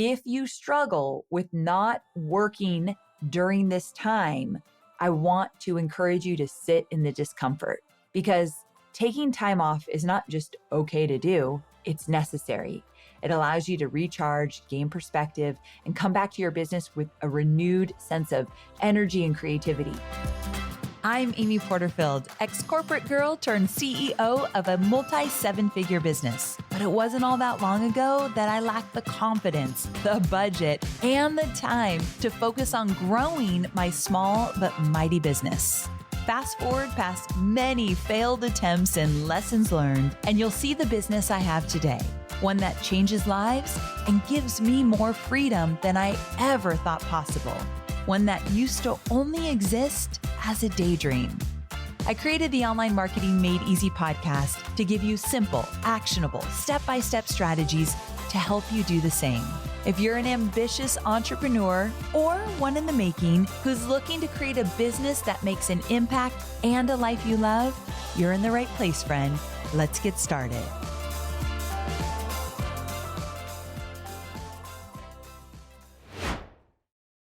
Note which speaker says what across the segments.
Speaker 1: if you struggle with not working during this time, I want to encourage you to sit in the discomfort, because taking time off is not just okay to do, it's necessary. It allows you to recharge, gain perspective, and come back to your business with a renewed sense of energy and creativity. I'm Amy Porterfield, ex-corporate girl turned CEO of a multi-seven-figure business. But it wasn't all that long ago that I lacked the confidence, the budget, and the time to focus on growing my small but mighty business. Fast forward past many failed attempts and lessons learned, and you'll see the business I have today. One that changes lives and gives me more freedom than I ever thought possible. One that used to only exist as a daydream. I created the Online Marketing Made Easy podcast to give you simple, actionable, step-by-step strategies to help you do the same. If you're an ambitious entrepreneur or one in the making who's looking to create a business that makes an impact and a life you love, you're in the right place, friend. Let's get started.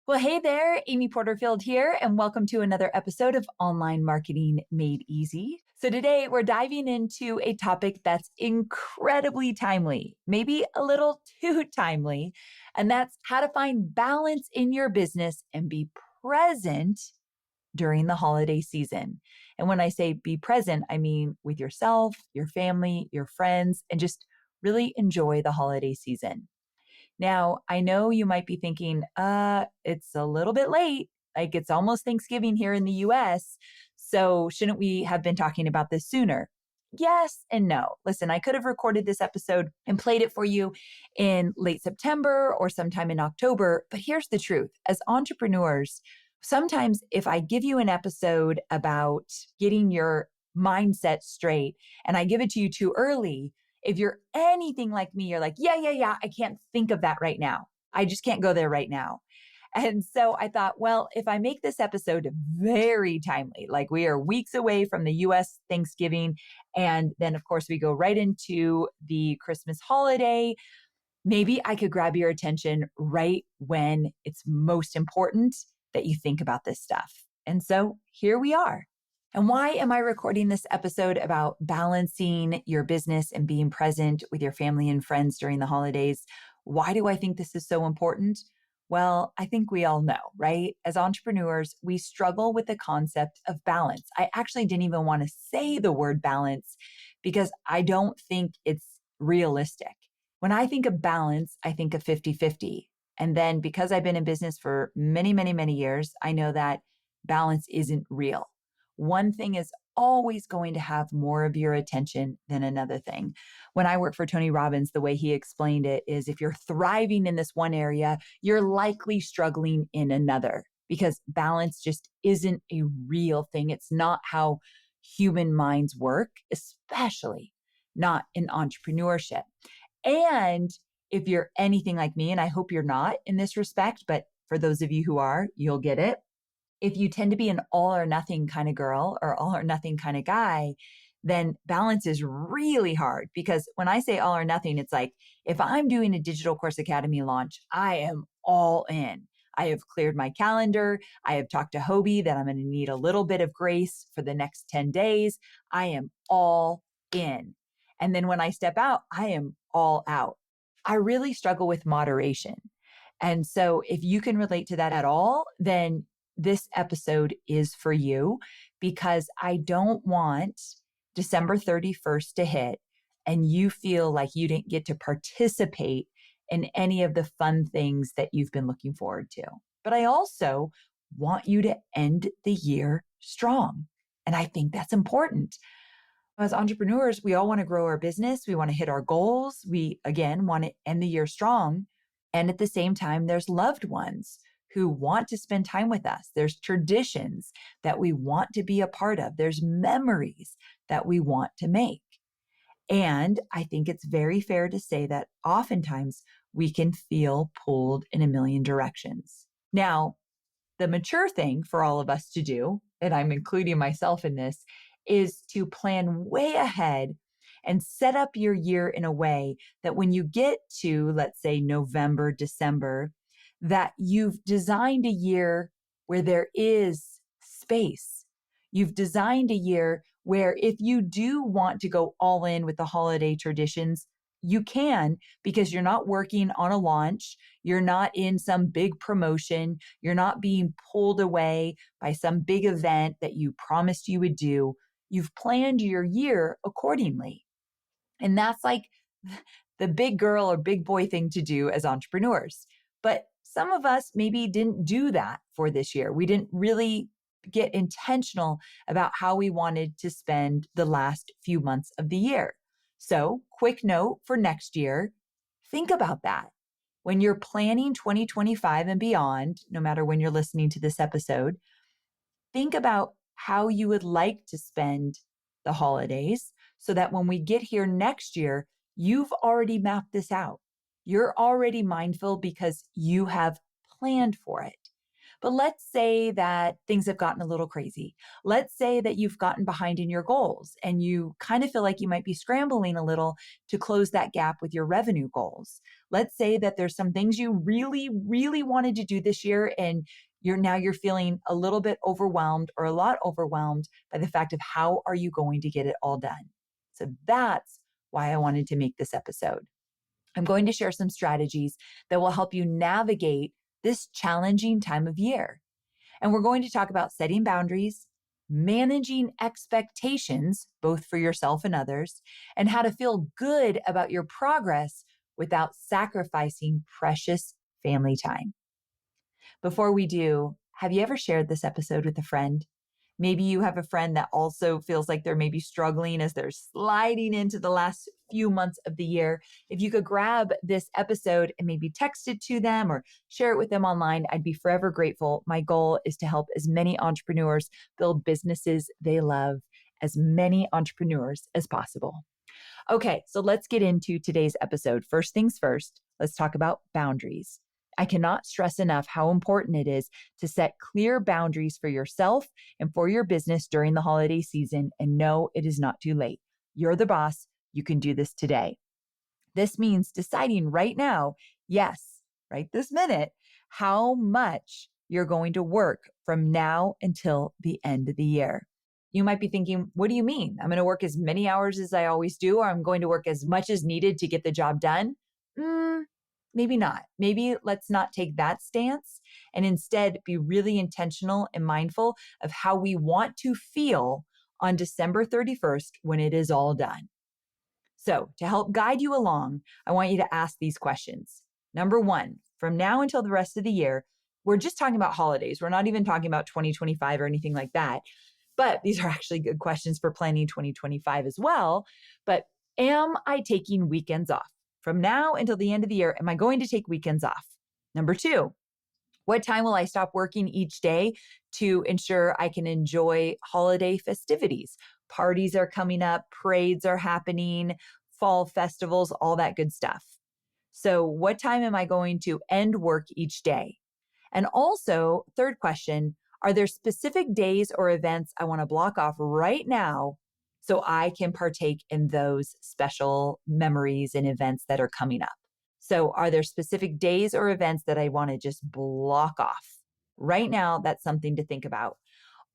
Speaker 1: Well, hey there, Amy Porterfield here, and welcome to another episode of Online Marketing Made Easy. So today we're diving into a topic that's incredibly timely, maybe a little too timely, and that's how to find balance in your business and be present during the holiday season. And when I say be present, I mean with yourself, your family, your friends, and just really enjoy the holiday season. Now, I know you might be thinking, it's a little bit late. Like it's almost Thanksgiving here in the US. So shouldn't we have been talking about this sooner? Yes and no. Listen, I could have recorded this episode and played it for you in late September or sometime in October. But here's the truth. As entrepreneurs, sometimes if I give you an episode about getting your mindset straight and I give it to you too early, if you're anything like me, you're like, yeah, I can't think of that right now. I just can't go there right now. And so I thought, well, if I make this episode very timely, like we are weeks away from the US Thanksgiving, and then of course we go right into the Christmas holiday, maybe I could grab your attention right when it's most important that you think about this stuff. And so here we are. And why am I recording this episode about balancing your business and being present with your family and friends during the holidays? Why do I think this is so important? Well, I think we all know, right? As entrepreneurs, we struggle with the concept of balance. I actually didn't even want to say the word balance because I don't think it's realistic. When I think of balance, I think of 50-50. And then because I've been in business for many years, I know that balance isn't real. One thing is always going to have more of your attention than another thing. When I worked for Tony Robbins, the way he explained it is if you're thriving in this one area, you're likely struggling in another because balance just isn't a real thing. It's not how human minds work, especially not in entrepreneurship. And if you're anything like me, and I hope you're not in this respect, but for those of you who are, you'll get it. If you tend to be an all or nothing kind of girl or all or nothing kind of guy, then balance is really hard because when I say all or nothing, it's like if I'm doing a Digital Course Academy launch, I am all in. I have cleared my calendar. I have talked to Hobie that I'm going to need a little bit of grace for the next 10 days. I am all in. And then when I step out, I am all out. I really struggle with moderation. And so if you can relate to that at all, then this episode is for you because I don't want December 31st to hit and you feel like you didn't get to participate in any of the fun things that you've been looking forward to. But I also want you to end the year strong. And I think that's important. As entrepreneurs, we all want to grow our business. We want to hit our goals. We, again, want to end the year strong. And at the same time, there's loved ones who want to spend time with us. There's traditions that we want to be a part of. There's memories that we want to make. And I think it's very fair to say that oftentimes we can feel pulled in a million directions. Now, the mature thing for all of us to do, and I'm including myself in this, is to plan way ahead and set up your year in a way that when you get to, let's say, November, December, that you've designed a year where there is space. You've designed a year where if you do want to go all in with the holiday traditions, you can, because you're not working on a launch. You're not in some big promotion. You're not being pulled away by some big event that you promised you would do. You've planned your year accordingly. And that's like the big girl or big boy thing to do as entrepreneurs. But some of us maybe didn't do that for this year. We didn't really get intentional about how we wanted to spend the last few months of the year. So, quick note for next year, think about that. When you're planning 2025 and beyond, no matter when you're listening to this episode, think about how you would like to spend the holidays so that when we get here next year, you've already mapped this out. You're already mindful because you have planned for it. But let's say that things have gotten a little crazy. Let's say that you've gotten behind in your goals and you kind of feel like you might be scrambling a little to close that gap with your revenue goals. Let's say that there's some things you really, really wanted to do this year and you're feeling a little bit overwhelmed or a lot overwhelmed by the fact of how are you going to get it all done? So that's why I wanted to make this episode. I'm going to share some strategies that will help you navigate this challenging time of year. And we're going to talk about setting boundaries, managing expectations, both for yourself and others, and how to feel good about your progress without sacrificing precious family time. Before we do, have you ever shared this episode with a friend? Maybe you have a friend that also feels like they're maybe struggling as they're sliding into the last few months of the year. If you could grab this episode and maybe text it to them or share it with them online, I'd be forever grateful. My goal is to help as many entrepreneurs build businesses they love, as many entrepreneurs as possible. Okay, so let's get into today's episode. First things first, let's talk about boundaries. I cannot stress enough how important it is to set clear boundaries for yourself and for your business during the holiday season. And no, it is not too late. You're the boss. You can do this today. This means deciding right now, yes, right this minute, how much you're going to work from now until the end of the year. You might be thinking, what do you mean? I'm going to work as many hours as I always do, or I'm going to work as much as needed to get the job done? Maybe not. Maybe let's not take that stance and instead be really intentional and mindful of how we want to feel on December 31st when it is all done. So to help guide you along, I want you to ask these questions. Number one, from now until the rest of the year, we're just talking about holidays. We're not even talking about 2025 or anything like that. But these are actually good questions for planning 2025 as well. But am I taking weekends off? From now until the end of the year, am I going to take weekends off? Number two, what time will I stop working each day to ensure I can enjoy holiday festivities? Parties are coming up, parades are happening, fall festivals, all that good stuff. So what time am I going to end work each day? And also, third question, are there specific days or events I want to block off right now so I can partake in those special memories and events that are coming up? So are there specific days or events that I want to just block off? Right now, that's something to think about.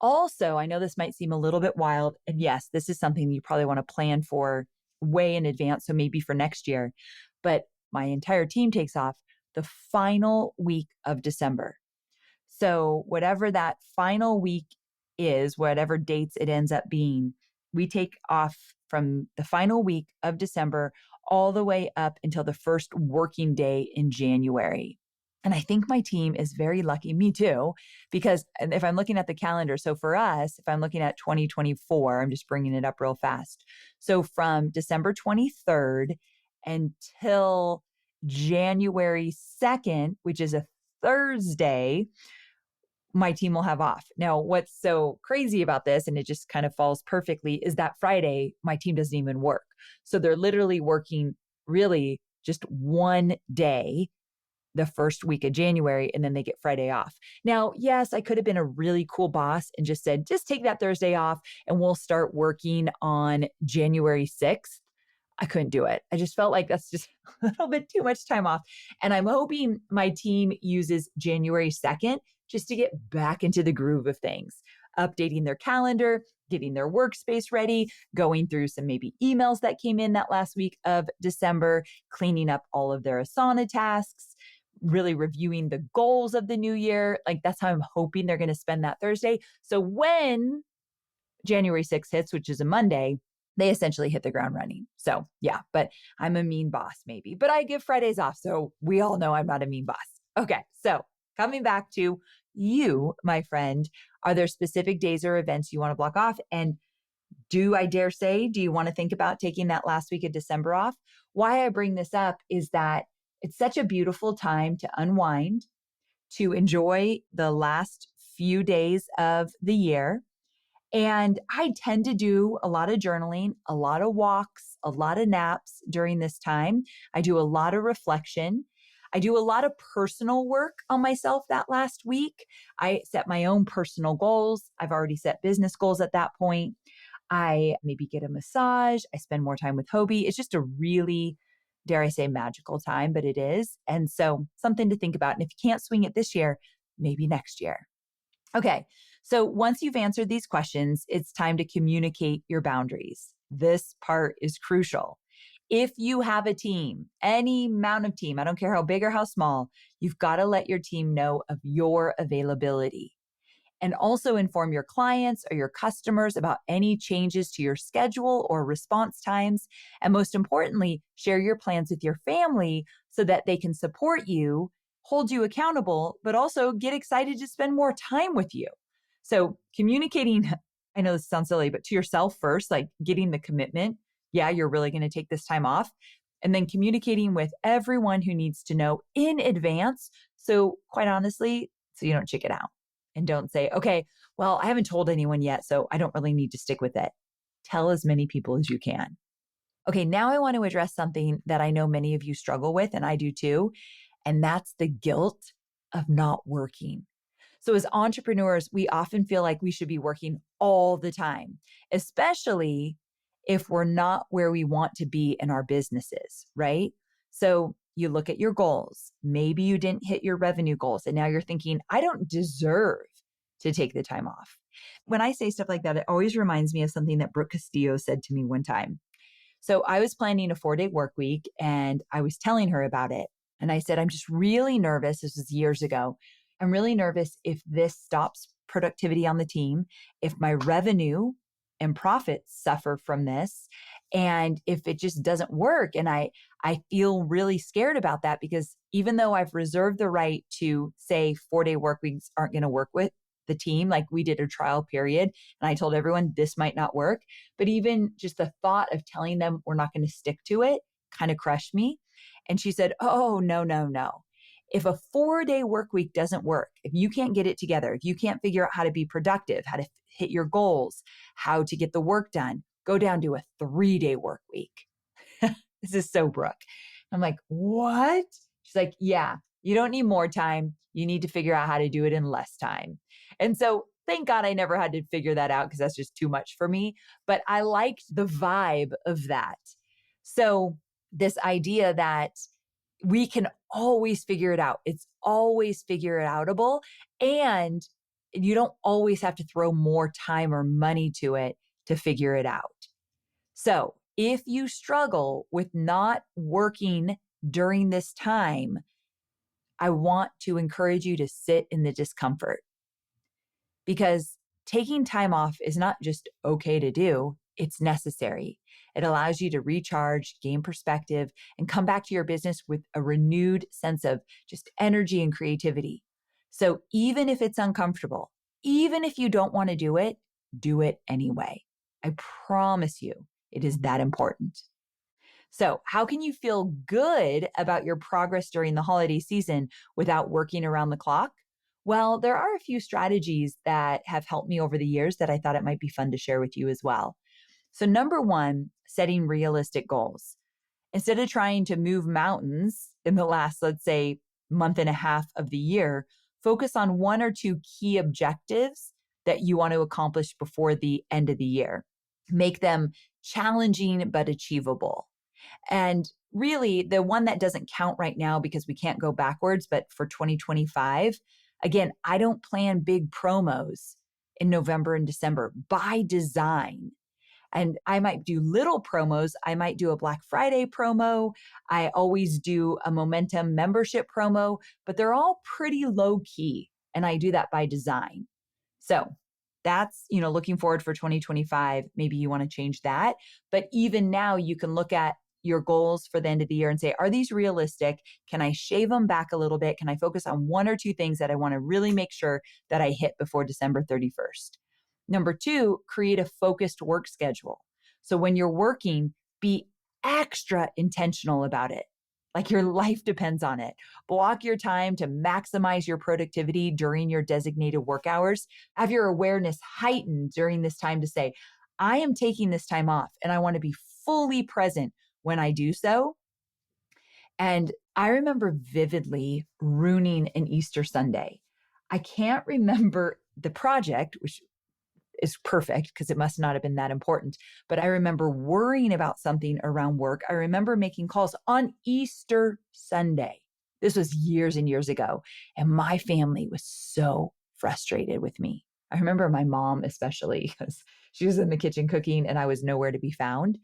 Speaker 1: Also, I know this might seem a little bit wild, and yes, this is something you probably want to plan for way in advance, so maybe for next year, but my entire team takes off the final week of December. So whatever that final week is, whatever dates it ends up being, we take off from the final week of December all the way up until the first working day in January. And I think my team is very lucky, me too, because if I'm looking at the calendar, so for us, if I'm looking at 2024, I'm just bringing it up real fast. So from December 23rd until January 2nd, which is a Thursday, my team will have off. Now, what's so crazy about this, and it just kind of falls perfectly, is that Friday, my team doesn't even work. So they're literally working really just one day the first week of January, and then they get Friday off. Now, yes, I could have been a really cool boss and just said, just take that Thursday off and we'll start working on January 6th. I couldn't do it. I just felt like that's just a little bit too much time off. And I'm hoping my team uses January 2nd just to get back into the groove of things, updating their calendar, getting their workspace ready, going through some maybe emails that came in that last week of December, cleaning up all of their Asana tasks, really reviewing the goals of the new year. Like that's how I'm hoping they're going to spend that Thursday. So when January 6th hits, which is a Monday, they essentially hit the ground running. So yeah, but I'm a mean boss maybe, but I give Fridays off. So we all know I'm not a mean boss. Okay. So coming back to you, my friend, are there specific days or events you want to block off? And do I dare say, do you want to think about taking that last week of December off? Why I bring this up is that it's such a beautiful time to unwind, to enjoy the last few days of the year. And I tend to do a lot of journaling, a lot of walks, a lot of naps during this time. I do a lot of reflection. I do a lot of personal work on myself that last week. I set my own personal goals. I've already set business goals at that point. I maybe get a massage. I spend more time with Hobie. It's just a really, dare I say, magical time, but it is. And so something to think about. And if you can't swing it this year, maybe next year. Okay, so once you've answered these questions, it's time to communicate your boundaries. This part is crucial. If you have a team, any amount of team, I don't care how big or how small, you've got to let your team know of your availability. And also inform your clients or your customers about any changes to your schedule or response times. And most importantly, share your plans with your family so that they can support you, hold you accountable, but also get excited to spend more time with you. So communicating, I know this sounds silly, but to yourself first, like getting the commitment. Yeah, you're really going to take this time off. And then communicating with everyone who needs to know in advance. So quite honestly, so you don't chicken out. And don't say, okay, well, I haven't told anyone yet, so I don't really need to stick with it. Tell as many people as you can. Okay, now I want to address something that I know many of you struggle with, and I do too, and that's the guilt of not working. So as entrepreneurs, we often feel like we should be working all the time, especially if we're not where we want to be in our businesses, right? So you look at your goals. Maybe you didn't hit your revenue goals. And now you're thinking, I don't deserve to take the time off. When I say stuff like that, it always reminds me of something that Brooke Castillo said to me one time. So I was planning a 4-day work week and I was telling her about it. And I said, I'm just really nervous. This was years ago. I'm really nervous if this stops productivity on the team, if my revenue and profits suffer from this, and if it just doesn't work. And I feel really scared about that because even though I've reserved the right to say 4-day work weeks aren't going to work with the team, like we did a trial period and I told everyone this might not work, but even just the thought of telling them we're not going to stick to it kind of crushed me. And she said, oh, no, no, no. If a 4-day work week doesn't work, if you can't get it together, if you can't figure out how to be productive, how to hit your goals, how to get the work done, go down to a 3-day work week. This is so Brooke. I'm like, what? She's like, yeah, you don't need more time. You need to figure out how to do it in less time. And so thank God I never had to figure that out because that's just too much for me. But I liked the vibe of that. So this idea that we can always figure it out. It's always figure it outable. And you don't always have to throw more time or money to it to figure it out. So if you struggle with not working during this time, I want to encourage you to sit in the discomfort because taking time off is not just okay to do. It's necessary. It allows you to recharge, gain perspective, and come back to your business with a renewed sense of just energy and creativity. So even if it's uncomfortable, even if you don't want to do it anyway. I promise you it is that important. So how can you feel good about your progress during the holiday season without working around the clock? Well, there are a few strategies that have helped me over the years that I thought it might be fun to share with you as well. So number one, setting realistic goals. Instead of trying to move mountains in the last, let's say, month and a half of the year, focus on 1 or 2 key objectives that you want to accomplish before the end of the year. Make them challenging but achievable. And really, the one that doesn't count right now because we can't go backwards, but for 2025, again, I don't plan big promos in November and December by design. And I might do little promos. I might do a Black Friday promo. I always do a Momentum membership promo, but they're all pretty low key. And I do that by design. So that's, looking forward for 2025. Maybe you want to change that. But even now, you can look at your goals for the end of the year and say, are these realistic? Can I shave them back a little bit? Can I focus on one or two things that I want to really make sure that I hit before December 31st? Number two, create a focused work schedule. So when you're working, be extra intentional about it. Like your life depends on it. Block your time to maximize your productivity during your designated work hours. Have your awareness heightened during this time to say, I am taking this time off and I want to be fully present when I do so. And I remember vividly ruining an Easter Sunday. I can't remember the project, which is perfect because it must not have been that important. But I remember worrying about something around work. I remember making calls on Easter Sunday. This was years and years ago. And my family was so frustrated with me. I remember my mom, especially, because she was in the kitchen cooking and I was nowhere to be found.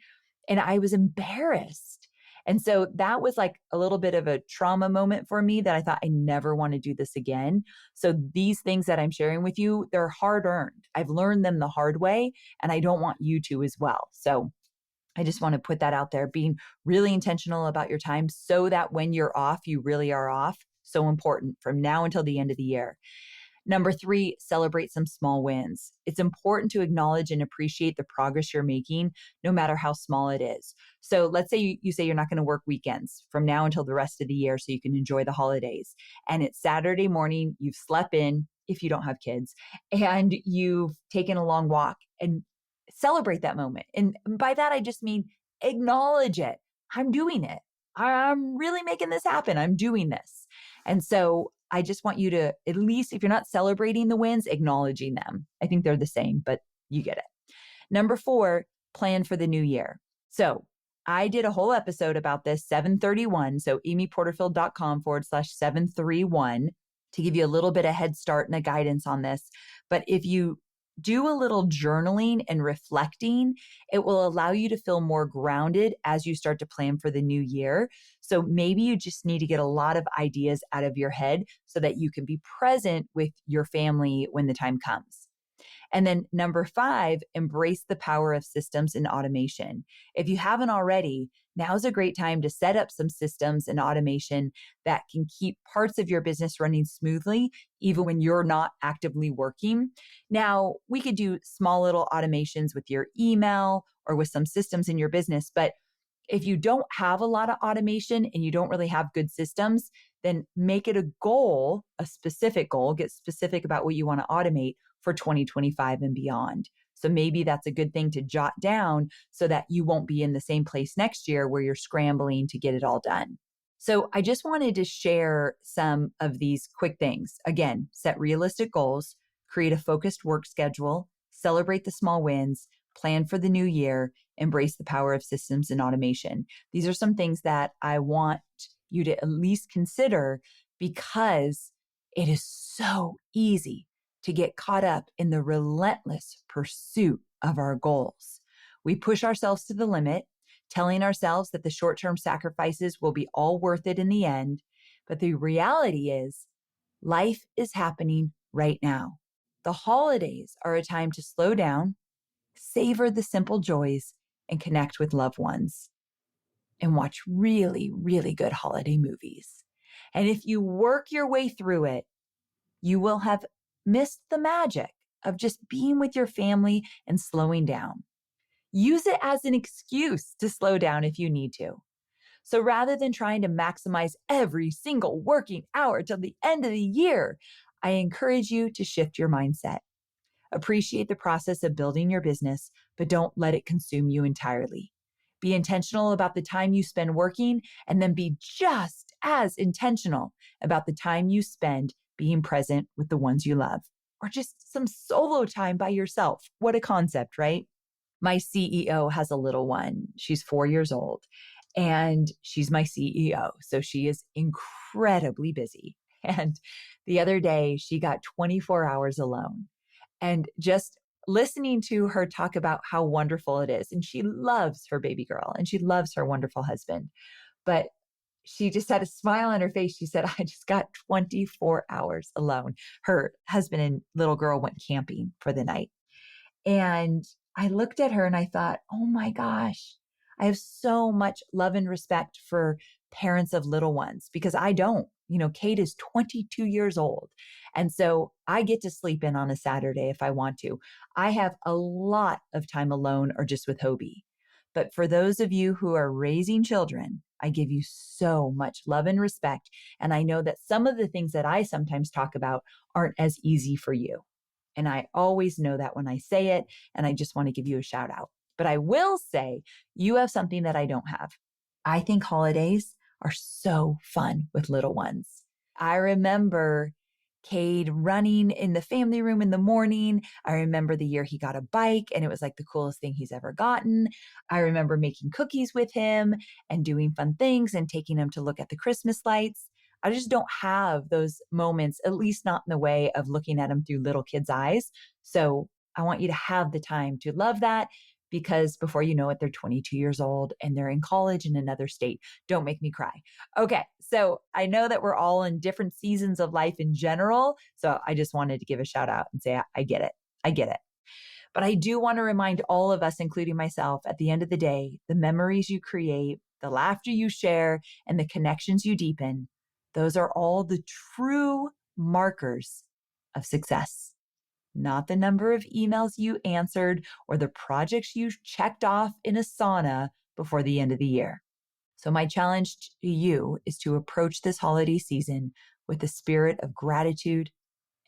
Speaker 1: And I was embarrassed. And so that was like a little bit of a trauma moment for me that I thought I never want to do this again. So these things that I'm sharing with you, they're hard earned. I've learned them the hard way, and I don't want you to as well. So I just want to put that out there, being really intentional about your time so that when you're off, you really are off. So important from now until the end of the year. Number three, celebrate some small wins. It's important to acknowledge and appreciate the progress you're making, no matter how small it is. So let's say you say you're not going to work weekends from now until the rest of the year so you can enjoy the holidays. And it's Saturday morning, you've slept in, if you don't have kids, and you've taken a long walk, and celebrate that moment. And by that, I just mean acknowledge it. I'm doing it. I'm really making this happen. I'm doing this. And so I just want you to, at least if you're not celebrating the wins, acknowledging them. I think they're the same, but you get it. Number four, plan for the new year. So I did a whole episode about this, 731. So amyporterfield.com/731 to give you a little bit of head start and a guidance on this. But if you do a little journaling and reflecting, it will allow you to feel more grounded as you start to plan for the new year. So maybe you just need to get a lot of ideas out of your head so that you can be present with your family when the time comes. And then number five, embrace the power of systems and automation. If you haven't already, now's a great time to set up some systems and automation that can keep parts of your business running smoothly, even when you're not actively working. Now, we could do small little automations with your email or with some systems in your business, but if you don't have a lot of automation and you don't really have good systems, then make it a goal, a specific goal, get specific about what you want to automate for 2025 and beyond. So maybe that's a good thing to jot down so that you won't be in the same place next year where you're scrambling to get it all done. So I just wanted to share some of these quick things. Again, set realistic goals, create a focused work schedule, celebrate the small wins, plan for the new year, embrace the power of systems and automation. These are some things that I want you to at least consider because it is so easy to get caught up in the relentless pursuit of our goals. We push ourselves to the limit, telling ourselves that the short-term sacrifices will be all worth it in the end. But the reality is, life is happening right now. The holidays are a time to slow down, savor the simple joys, and connect with loved ones, and watch really, really good holiday movies. And if you work your way through it, you will have missed the magic of just being with your family and slowing down. Use it as an excuse to slow down if you need to. So rather than trying to maximize every single working hour till the end of the year, I encourage you to shift your mindset. Appreciate the process of building your business, but don't let it consume you entirely. Be intentional about the time you spend working, and then be just as intentional about the time you spend being present with the ones you love, or just some solo time by yourself. What a concept, right? My CEO has a little one. She's 4 years old. And she's my CEO. So she is incredibly busy. And the other day, she got 24 hours alone. And just listening to her talk about how wonderful it is. And she loves her baby girl and she loves her wonderful husband. But she just had a smile on her face. She said, I just got 24 hours alone. Her husband and little girl went camping for the night. And I looked at her and I thought, oh my gosh, I have so much love and respect for parents of little ones because I don't. Kate is 22 years old. And so I get to sleep in on a Saturday if I want to. I have a lot of time alone or just with Hobie. But for those of you who are raising children, I give you so much love and respect. And I know that some of the things that I sometimes talk about aren't as easy for you. And I always know that when I say it, and I just want to give you a shout out. But I will say you have something that I don't have. I think holidays are so fun with little ones. I remember Cade running in the family room in the morning. I remember the year he got a bike and it was like the coolest thing he's ever gotten. I remember making cookies with him and doing fun things and taking him to look at the Christmas lights. I just don't have those moments, at least not in the way of looking at them through little kids' eyes. So I want you to have the time to love that because before you know it, they're 22 years old and they're in college in another state. Don't make me cry. Okay. So I know that we're all in different seasons of life in general. So I just wanted to give a shout out and say, I get it. I get it. But I do want to remind all of us, including myself, at the end of the day, the memories you create, the laughter you share, and the connections you deepen, those are all the true markers of success. Not the number of emails you answered or the projects you checked off in a sauna before the end of the year. So my challenge to you is to approach this holiday season with a spirit of gratitude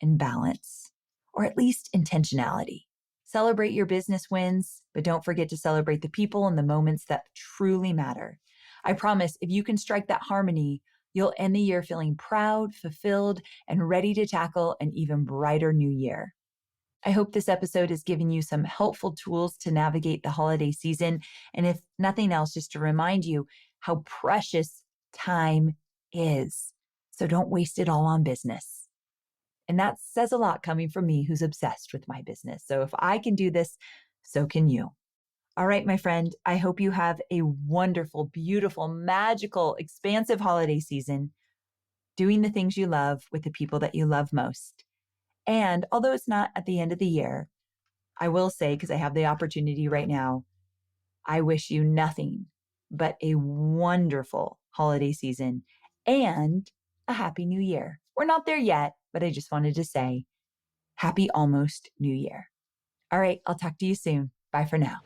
Speaker 1: and balance, or at least intentionality. Celebrate your business wins, but don't forget to celebrate the people and the moments that truly matter. I promise if you can strike that harmony, you'll end the year feeling proud, fulfilled, and ready to tackle an even brighter new year. I hope this episode has given you some helpful tools to navigate the holiday season. And if nothing else, just to remind you how precious time is. So don't waste it all on business. And that says a lot coming from me who's obsessed with my business. So if I can do this, so can you. All right, my friend, I hope you have a wonderful, beautiful, magical, expansive holiday season, doing the things you love with the people that you love most. And although it's not at the end of the year, I will say, because I have the opportunity right now, I wish you nothing but a wonderful holiday season and a happy new year. We're not there yet, but I just wanted to say happy almost new year. All right, I'll talk to you soon. Bye for now.